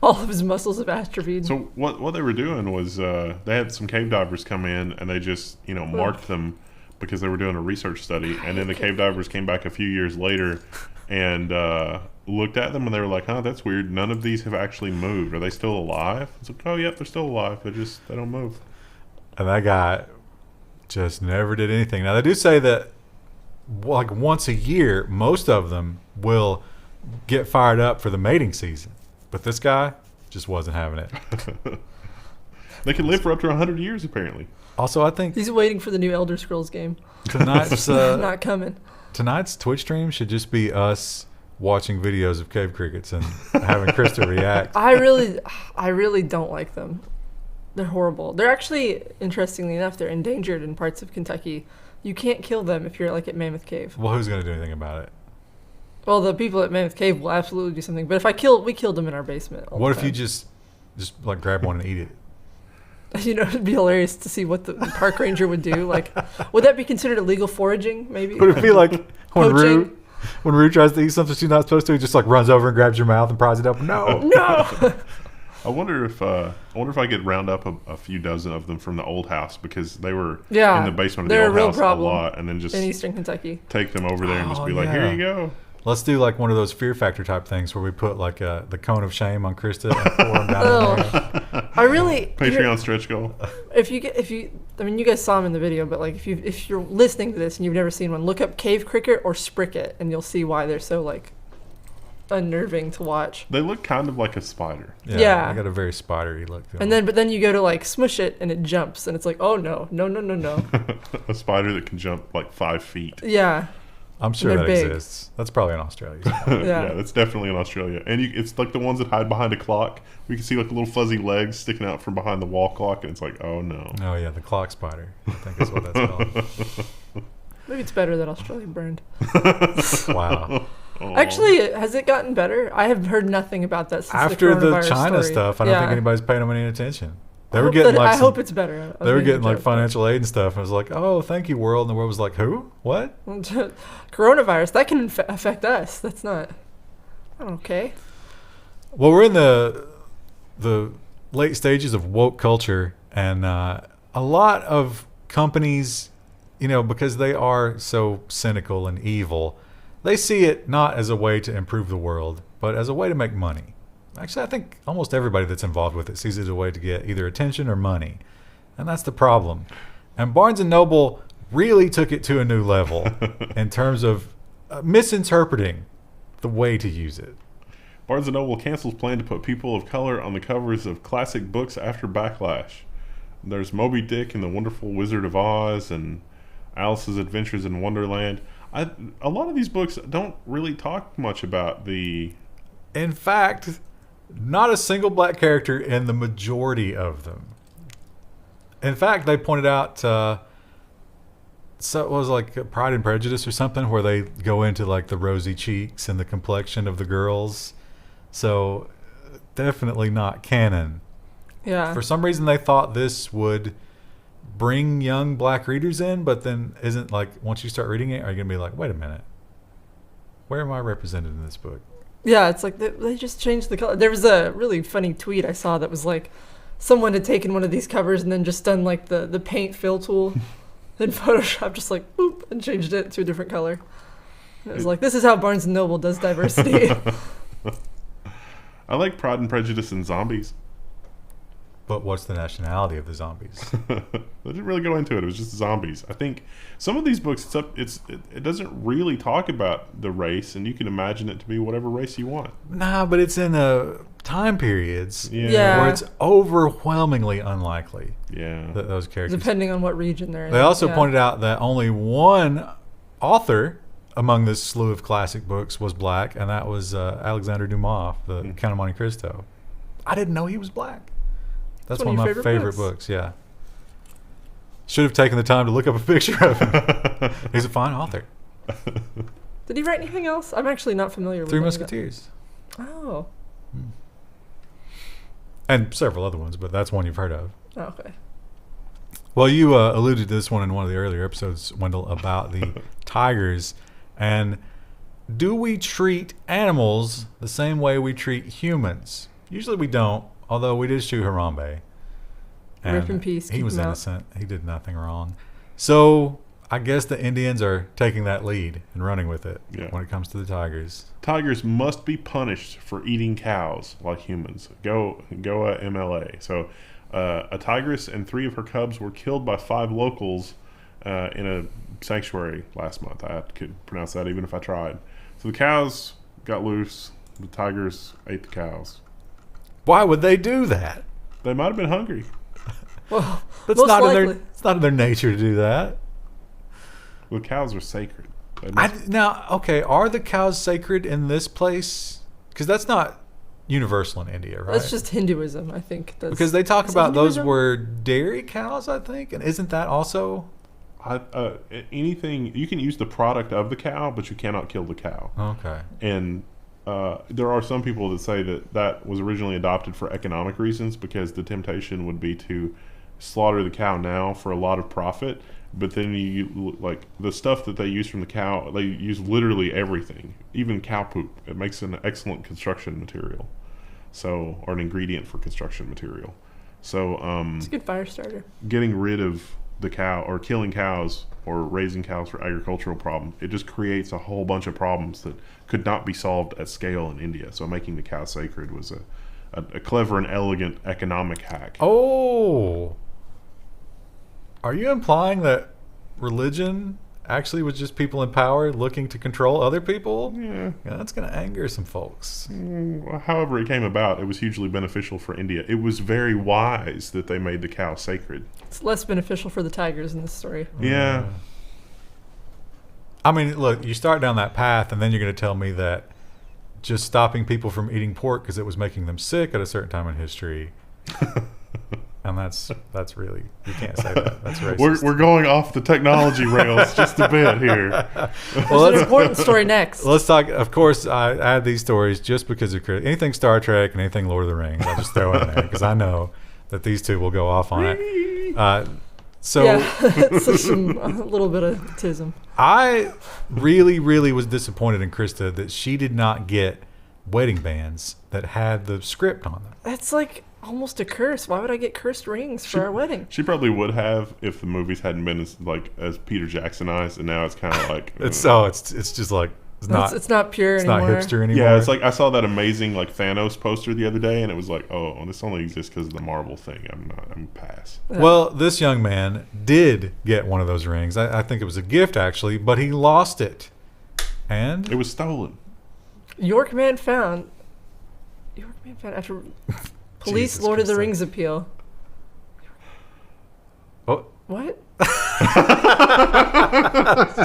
All of his muscles have atrophied. So what they were doing was they had some cave divers come in and they just marked them because they were doing a research study, and then the cave divers came back a few years later and looked at them and they were like, that's weird. None of these have actually moved. Are they still alive? It's like, oh yep, they're still alive. They don't move. And that guy just never did anything. Now they do say that like once a year, most of them will get fired up for the mating season. But this guy just wasn't having it. They can live for up to 100 years, apparently. Also, I think He's waiting for the new Elder Scrolls game. tonight's Not coming. tonight's Twitch stream should just be us watching videos of cave crickets and having Krista react. I really don't like them. They're horrible. They're actually, interestingly enough, they're endangered in parts of Kentucky. You can't kill them if you're like at Mammoth Cave. Well, who's going to do anything about it? Well, the people at Mammoth Cave will absolutely do something. But if we killed them in our basement. What if you just like grab one and eat it? You know, it'd be hilarious to see what the park ranger would do. Like, would that be considered illegal foraging? Maybe. Would it be like Poaching? when Rue tries to eat something she's not supposed to, he just like runs over and grabs your mouth and pries it open? No. No. I wonder if I could round up a few dozen of them from the old house, because they were Yeah, in the basement of they're the a old real house problem a lot, and then just in Eastern Kentucky. take them over there and just Oh, be like, yeah. here you go. Let's do like one of those Fear Factor type things where we put like the cone of shame on Krista and pour them down in there. I really Patreon stretch goal. if you I mean, you guys saw them in the video, but like if you're listening to this and you've never seen one, look up cave cricket or spricket, and you'll see why they're so like unnerving to watch. They look kind of like a spider. Yeah. They got a very spidery look to them. But then you go to like smush it and it jumps, and it's like, oh no. A spider that can jump like 5 feet. Yeah. I'm sure they're that big. exists. That's probably in Australia. Yeah, that's definitely in Australia. And it's like the ones that hide behind a clock. We can see like little fuzzy legs sticking out from behind the wall clock, and it's like, oh no. Oh yeah, the clock spider. I think that's what that's called. Maybe it's better that Australia burned. Wow. Oh. Actually, has it gotten better? I have heard nothing about that since After the the coronavirus China story. stuff, I don't think anybody's paying them any attention. They were hope getting that- like I hope it's better. they were getting like financial aid and stuff. And I was like, oh, thank you, world. And the world was like, who? What? Coronavirus, that can affect us. That's not okay. Well, we're in the late stages of woke culture, and a lot of companies, you know, because they are so cynical and evil, they see it not as a way to improve the world, but as a way to make money. Actually, I think almost everybody that's involved with it sees it as a way to get either attention or money, and that's the problem. And Barnes & Noble really took it to a new level in terms of misinterpreting the way to use it. Barnes & Noble cancels plan to put people of color on the covers of classic books after backlash. There's Moby Dick and the Wonderful Wizard of Oz and Alice's Adventures in Wonderland. A lot of these books don't really talk much about the... In fact, not a single black character in the majority of them. In fact, they pointed out, so it was like Pride and Prejudice or something, where they go into like the rosy cheeks and the complexion of the girls. So definitely not canon. Yeah. For some reason, they thought this would bring young black readers in, but then isn't like, once you start reading it, are you going to be like, wait a minute, where am I represented in this book? Yeah, it's like they just changed the color. There was a really funny tweet I saw that was like someone had taken one of these covers and then just done like the paint fill tool in Photoshop, just like boop, and changed it to a different color. And it was like, this is how Barnes & Noble does diversity. I like Pride and Prejudice and zombies. But what's the nationality of the zombies? They didn't really go into it. It was just zombies. I think some of these books, it doesn't really talk about the race, and you can imagine it to be whatever race you want. Nah, but it's in time periods Yeah. where it's overwhelmingly unlikely Yeah. that those characters. Depending on what region they're in. They also Yeah. pointed out that only one author among this slew of classic books was black, and that was Alexander Dumas, the Count of Monte Cristo. I didn't know he was black. That's one of my favorite books. Yeah. Should have taken the time to look up a picture of him. He's a fine author. Did he write anything else? I'm actually not familiar with Three any of Musketeers. that. Oh. And several other ones, but that's one you've heard of. Oh, okay. Well, you alluded to this one in one of the earlier episodes, Wendell, about the tigers. And do we treat animals the same way we treat humans? Usually we don't, although we did shoot Harambe. Rip in peace. He keep was him out. innocent. He did nothing wrong. So I guess the Indians are taking that lead and running with it when it comes to the tigers. Tigers must be punished for eating cows like humans. Go MLA. So a tigress and 3 of her cubs were killed by 5 locals in a sanctuary last month. I couldn't pronounce that even if I tried. So the cows got loose. The tigers ate the cows. Why would they do that? They might have been hungry. Well, That's most not likely. in their. It's not in their nature to do that. The cows are sacred. They must- Now, okay, are the cows sacred in this place? Because that's not universal in India, right? That's just Hinduism, I think. Because they talk is it about those Hinduism? were dairy cows, I think, and isn't that also? Anything you can use the product of the cow, but you cannot kill the cow. Okay. And there are some people that say that was originally adopted for economic reasons because the temptation would be to slaughter the cow now for a lot of profit, but then you like the stuff that they use from the cow, they use literally everything, even cow poop. It makes an excellent construction material, or an ingredient for construction material. So It's a good fire starter. getting rid of the cow or killing cows or raising cows for agricultural problems, it just creates a whole bunch of problems that could not be solved at scale in India. So making the cow sacred was a clever and elegant economic hack. Oh, are you implying that religion actually was just people in power looking to control other people? Yeah. That's going to anger some folks. However it came about, it was hugely beneficial for India. It was very wise that they made the cow sacred. It's less beneficial for the tigers in this story. Yeah. I mean, look, you start down that path, and then you're going to tell me that just stopping people from eating pork because it was making them sick at a certain time in history. And that's really, you can't say that. That's racist. We're going off the technology rails just a bit here. Well, There's an important story next. Let's talk. Of course, I add these stories just because of anything Star Trek and anything Lord of the Rings. I'll just throw in there because I know that these two will go off on it. So Yeah, it's just a little bit of tism. I really, really was disappointed in Krista that she did not get wedding bands that had the script on them. That's like almost a curse. Why would I get cursed rings for our wedding? She probably would have if the movies hadn't been as Peter Jacksonized, and now it's kind of like It's just like It's not pure it's anymore. not hipster anymore. yeah, it's like I saw that amazing like Thanos poster the other day, and it was like, oh, this only exists because of the Marvel thing. I'm pass. Well, this young man did get one of those rings. I think it was a gift actually, but he lost it, and It was stolen. York man found after police Jesus Lord of the Christ. Rings appeal. oh, What?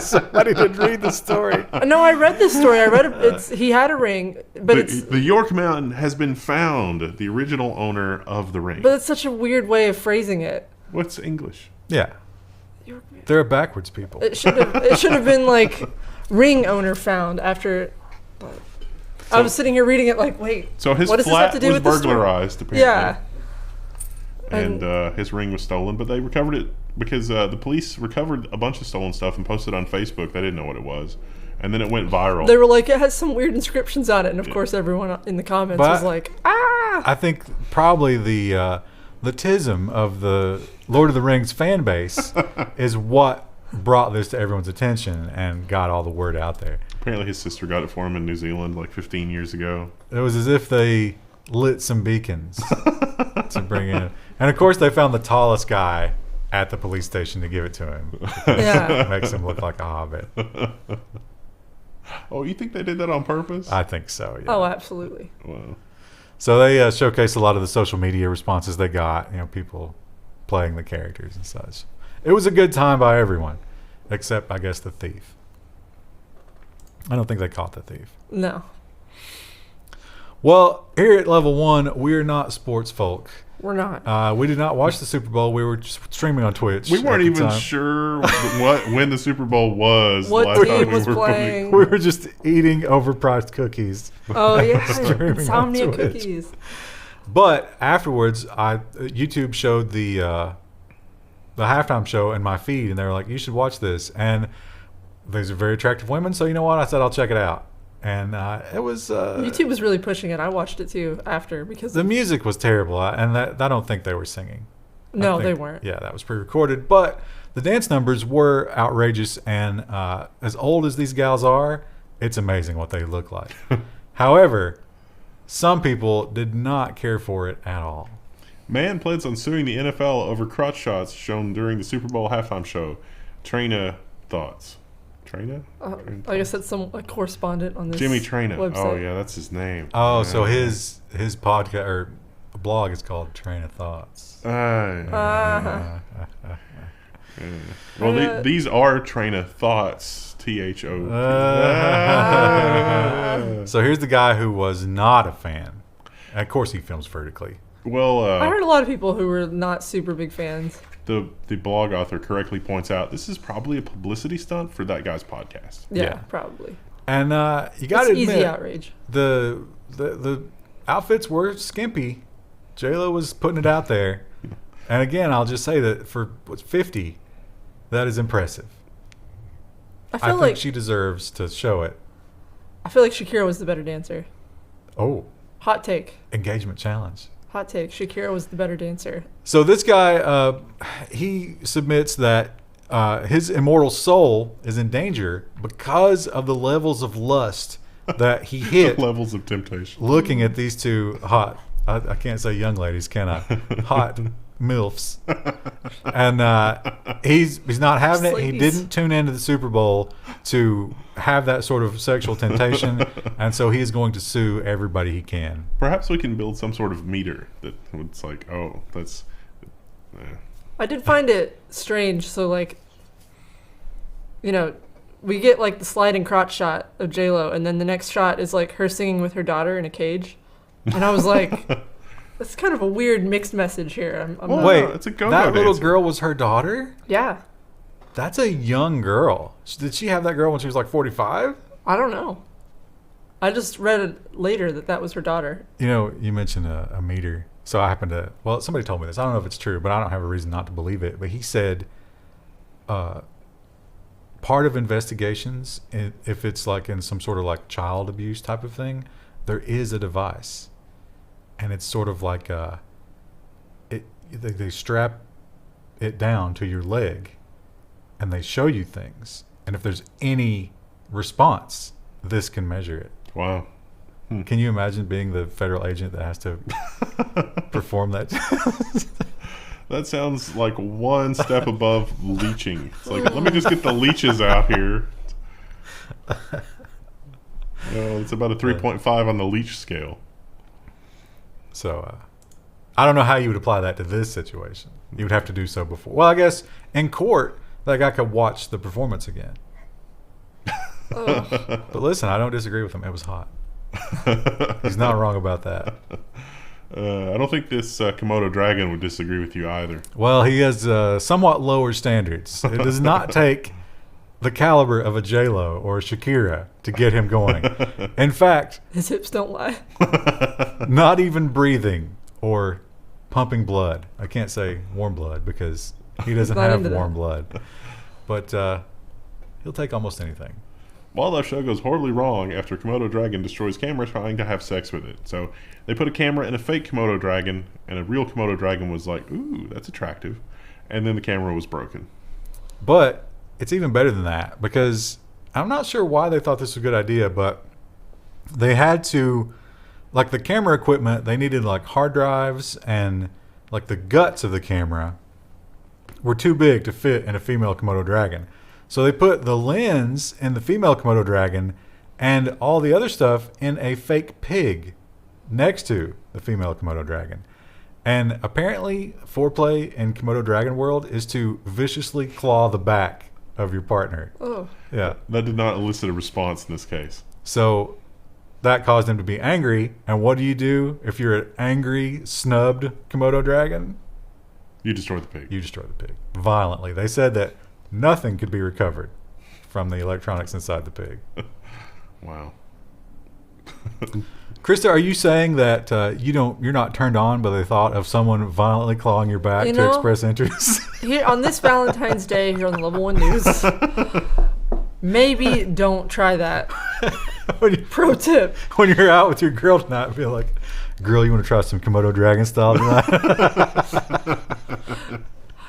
somebody did read the story. No, I read this story. I read it. He had a ring, but The York Mountain has been found. The original owner of the ring. it's such a weird way of phrasing it. What's English? Yeah, York man. they're backwards people. It should have been like ring owner found after. I was sitting here reading it like, wait. So his what does this have flat to do was with the story? burglarized, apparently. Yeah. And his ring was stolen, but they recovered it because the police recovered a bunch of stolen stuff and posted it on Facebook. They didn't know what it was, and then it went viral. They were like, it has some weird inscriptions on it, and of course, everyone in the comments But- was like, ah. I think probably the tism of the Lord of the Rings fan base is what brought this to everyone's attention and got all the word out there. Apparently, his sister got it for him in New Zealand like 15 years ago. It was as if they lit some beacons to bring in. And of course, they found the tallest guy at the police station to give it to him. Yeah. It makes him look like a hobbit. Oh, you think they did that on purpose? I think so, yeah. Oh, absolutely. Wow. So they showcased a lot of the social media responses they got, people playing the characters and such. It was a good time by everyone, except, I guess, the thief. I don't think they caught the thief. No. Well, here at Level 1, we're not sports folk. We're not. We did not watch the Super Bowl. We were just streaming on Twitch. We weren't at the even time. sure when the Super Bowl was. What the last team time we was were playing? We were just eating overpriced cookies. Oh, yeah. Streaming on Insomnia Twitch. cookies. But afterwards, YouTube showed the halftime show in my feed, and they were like, "You should watch this." And these are very attractive women, so you know what? I said I'll check it out, and it was. YouTube was really pushing it. I watched it too after because The music was terrible, and I don't think they were singing. no, I they think- weren't. Yeah, that was pre-recorded, but the dance numbers were outrageous, and as old as these gals are, it's amazing what they look like. However, some people did not care for it at all. Man plans on suing the NFL over crotch shots shown during the Super Bowl halftime show. Trina thoughts. Trina? I guess that's a correspondent on this Jimmy Trina. website. Oh yeah, that's his name. Oh, so his podcast or blog is called Train of Thoughts. Uh-huh. Well, these are Trina thoughts. THO. So here's the guy who was not a fan. Of course, he films vertically. Well, I heard a lot of people who were not super big fans. the blog author correctly points out this is probably a publicity stunt for that guy's podcast. Yeah, probably. And you got to admit, easy outrage. The outfits were skimpy. J-Lo was putting it out there. And again, I'll just say that for what's 50, that is impressive. I think like she deserves to show it. I feel like Shakira was the better dancer. Oh, Hot take. engagement challenge. Hot take. Shakira was the better dancer. So this guy, he submits that his immortal soul is in danger because of the levels of lust that he hit Levels of temptation. looking at these two hot, I can't say young ladies, can I? Hot MILFs. And he's not having it. He Sleepies. didn't tune into the Super Bowl to have that sort of sexual temptation. And so he is going to sue everybody he can. Perhaps we can build some sort of meter that it's like, oh, that's... I did find it strange. So, like, you know, we get, like, the sliding crotch shot of J-Lo, and then the next shot is, like, her singing with her daughter in a cage. And I was like, that's kind of a weird mixed message here. I'm Well, not- Wait, it's a go-go that little dancer. girl was her daughter? Yeah. That's a young girl. Did she have that girl when she was like 45? I don't know. I just read it later that was her daughter. You know, you mentioned a meter. So I happened to, well, somebody told me this. I don't know if it's true, but I don't have a reason not to believe it. But he said part of investigations, if it's like in some sort of like child abuse type of thing, there is a device. And it's sort of like they strap it down to your leg and they show you things. And if there's any response, this can measure it. Wow. Can you imagine being the federal agent that has to perform that? That sounds like one step above leeching. It's like, let me just get the leeches out here. It's about a 3.5 on the leech scale. So, I don't know how you would apply that to this situation. You would have to do so before. Well, I guess in court, that guy could watch the performance again. Oh. But listen, I don't disagree with him. It was hot. He's not wrong about that. I don't think this Komodo dragon would disagree with you either. Well, he has somewhat lower standards. It does not take the caliber of a J-Lo or a Shakira to get him going. In fact, His hips don't lie. not even breathing or pumping blood. I can't say warm blood because he doesn't Not have into warm that. blood. But he'll take almost anything. Wildlife show goes horribly wrong after Komodo dragon destroys camera trying to have sex with it. So they put a camera in a fake Komodo dragon, and a real Komodo dragon was like, ooh, that's attractive. And then the camera was broken. But it's even better than that because I'm not sure why they thought this was a good idea, but they had to, like the camera equipment, they needed like hard drives and like the guts of the camera were too big to fit in a female Komodo dragon. So they put the lens in the female Komodo dragon and all the other stuff in a fake pig next to the female Komodo dragon. And apparently foreplay in Komodo dragon world is to viciously claw the back of your partner. Oh. Yeah. That did not elicit a response in this case. So that caused him to be angry. And what do you do if you're an angry, snubbed Komodo dragon? You destroyed the pig. You destroy the pig violently. They said that nothing could be recovered from the electronics inside the pig. Wow. Krista, are you saying that you're not turned on by the thought of someone violently clawing your back You to know- express interest? Here on this Valentine's Day here on the Level 1 News, maybe don't try that. Pro tip. When you're out with your girl tonight, be like, girl, you want to try some Komodo dragon style tonight?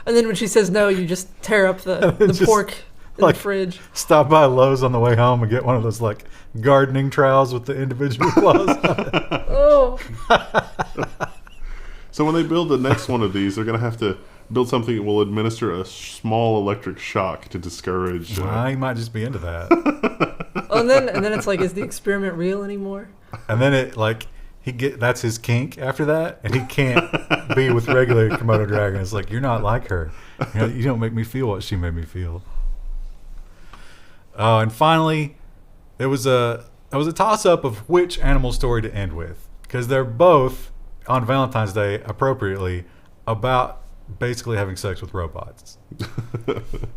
And then when she says no, you just tear up the Just, pork in like, the fridge. Stop by Lowe's on the way home and get one of those like gardening trowels with the individual claws. Oh. So when they build the next one of these, they're going to have to build something that will administer a small electric shock to discourage. I might just be into that. Oh, and then it's like, is the experiment real anymore? And then it like that's his kink after that, and he can't be with regular Komodo dragon. It's like, you're not like her. You don't make me feel what she made me feel. And finally, there was a toss up of which animal story to end with. because they're both on Valentine's Day appropriately about basically having sex with robots.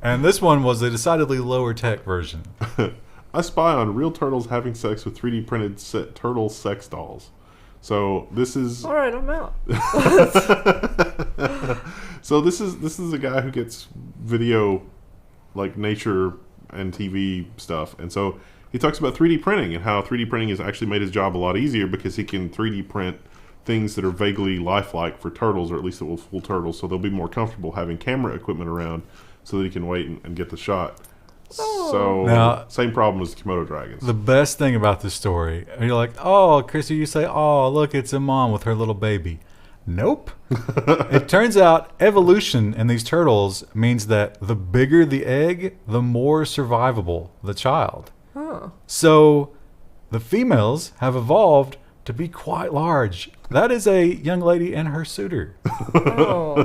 And this one was a decidedly lower tech version. I spy on real turtles having sex with 3D printed turtle sex dolls. So this is All right, I'm out. so this is a guy who gets video, like nature and TV stuff, and so he talks about 3D printing and how 3D printing has actually made his job a lot easier because he can 3D print things that are vaguely lifelike for turtles, or at least that will fool turtles, so they'll be more comfortable having camera equipment around so that he can wait and get the shot. So Now, same problem as the Komodo dragons. the best thing about this story, and you're like, oh, Chrissy, you say, oh, look, it's a mom with her little baby. Nope. It turns out evolution in these turtles means that the bigger the egg, the more survivable the child. Huh. So the females have evolved to be quite large. That is a young lady and her suitor. Oh.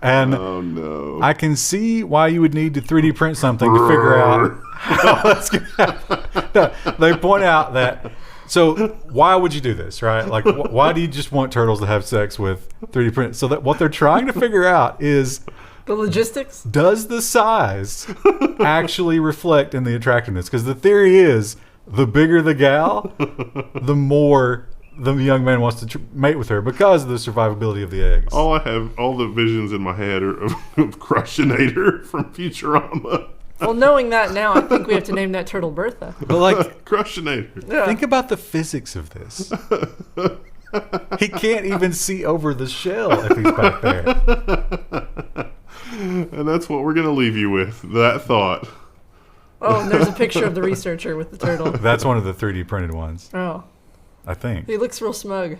And Oh no! I can see why you would need to 3D print something to figure out how that's going to happen. No, they point out that, so why would you do this, right? Like, why do you just want turtles to have sex with 3D print? So that what they're trying to figure out is, The logistics? does the size actually reflect in the attractiveness? Because the theory is, the bigger the gal, the more the young man wants to mate with her because of the survivability of the eggs. All the visions in my head are of Crushinator from Futurama. Well, knowing that now, I think we have to name that turtle Bertha. But like, Crushinator. Yeah. think about the physics of this. He can't even see over the shell if he's back there. And that's what we're going to leave you with, that thought. Oh, and there's a picture of the researcher with the turtle. That's one of the 3D printed ones, Oh, I think. he looks real smug.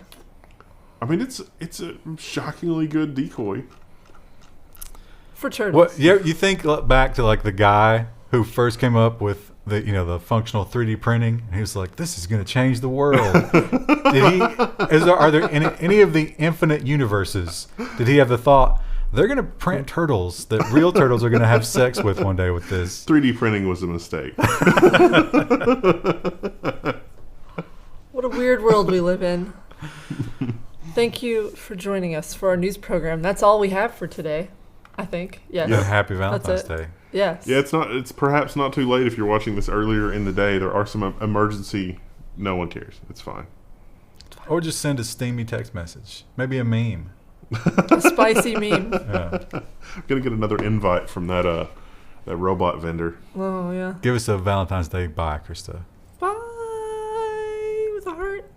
I mean, it's a shockingly good decoy. For turtles. What you think back to like the guy who first came up with the functional 3D printing, and he was like, "This is going to change the world." Are there any of the infinite universes? Did he have the thought they're going to print turtles that real turtles are going to have sex with one day with this? 3D printing was a mistake. What a weird world we live in. Thank you for joining us for our news program. That's all we have for today, I think. Yes. Yeah, happy Valentine's That's it. Day. Yes. Yeah, it's perhaps not too late if you're watching this earlier in the day. There are some emergency. No one cares. It's fine. Or just send a steamy text message, maybe a meme. A spicy meme. Yeah. I'm gonna get another invite from that robot vendor. Oh, yeah. Give us a Valentine's Day bye, Krista. Bye with a heart.